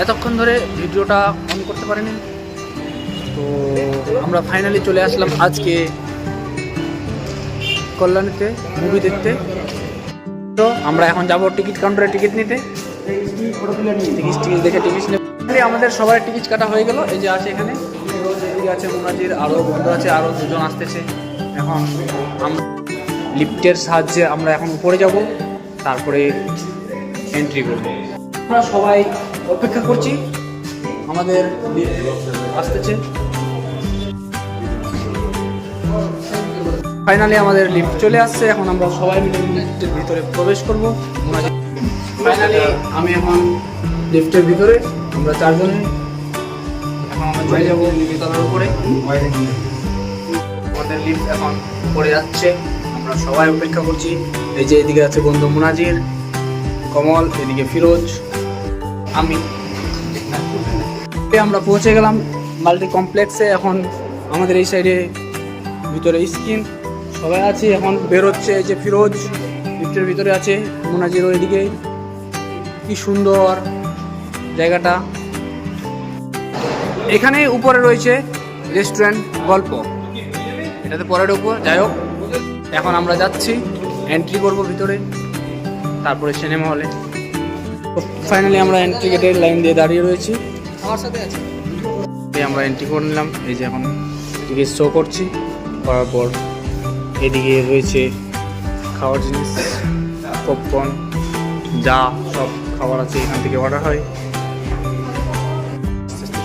এতক্ষণ ধরে ভিডিওটা অন করতে পারিনি। তো আমরা ফাইনালি চলে আসলাম আজকে কল্যাণীতে মুভি দেখতে। তো আমরা এখন যাব টিকিট কাউন্টারে টিকিট নিতে, টিকিট দেখে টিকিট নেব। আমাদের সবার টিকিট কাটা হয়ে গেল। এই যে আছে এখানে এদিকে আছে মোনাজির, আরও বন্ধু আছে, আরও দুজন আসতেছে। এখন আমরা লিফটের সাহায্যে আমরা এখন উপরে যাব, তারপরে এন্ট্রি করব। আমরা সবাই অপেক্ষা করছি, আমাদের আসতেছে। ফাইনালি আমাদের লিফট চলে আসছে, এখন আমরা সবাই মিলে লিফটের ভিতরে প্রবেশ করব। ফাইনালি আমি এখন লিফটের ভিতরে, আমরা চারজনে এখন আমরা চলে যাবো তলার উপরে। আমাদের লিফট এখন উপরে যাচ্ছে, আমরা সবাই অপেক্ষা করছি। এই যে এদিকে আছে বন্ধু মুনাজির, কমল, এদিকে ফিরোজ, আমি। আমরা পৌঁছে গেলাম মাল্টি কমপ্লেক্সে। এখন আমাদের এই সাইডে ভিতরে স্ক্রিন সবাই আছে, এখন বেরোচ্ছে। এই যে ফিরোজ লিফটের ভিতরে আছে, মুনাজিরও এদিকে। কি সুন্দর জায়গাটা। এখানে উপরে রয়েছে রেস্টুরেন্ট গল্প, এটাতে পরে ঢুকবো। যাই হোক, এখন আমরা যাচ্ছি, এন্ট্রি করব ভিতরে, তারপরে সিনেমা হলে। ফাইনালি আমরা এন্ট্রি গেটের লাইন দিয়ে দাঁড়িয়ে রয়েছি, আমার সাথে আছে। আমরা এন্ট্রি করে নিলাম। এই যে এখন টিকিট শো করছি, করার পর এদিকে রয়েছে খাওয়ার জিনিস, পপকর্ন, যা সব খাবার আছে এখান থেকে অর্ডার হয়।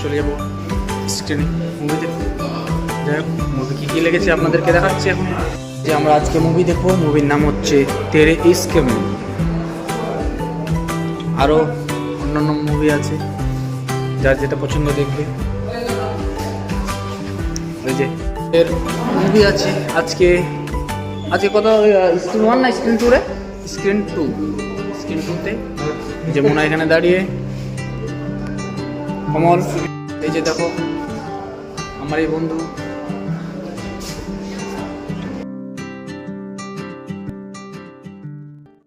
চলে যাবো স্ক্রিনে মুভি দেখবো। যাই হোক, মুভি কী লেগেছে আপনাদেরকে দেখাচ্ছি এখন। যে আমরা আজকে মুভি দেখবো, মুভির নাম হচ্ছে তেরে ইশক মে। আরও অন্যান্য মুভি আছে, যার যেটা পছন্দ দেখবে। ওই যে এর মুভি আছে আজকে কত, স্ক্রিন 1 না স্ক্রিন 2 রে? স্ক্রিন 2, স্ক্রিন 2তে যে মোনা এখানে দাঁড়িয়ে, কমল, এই যে দেখো আমার এই বন্ধু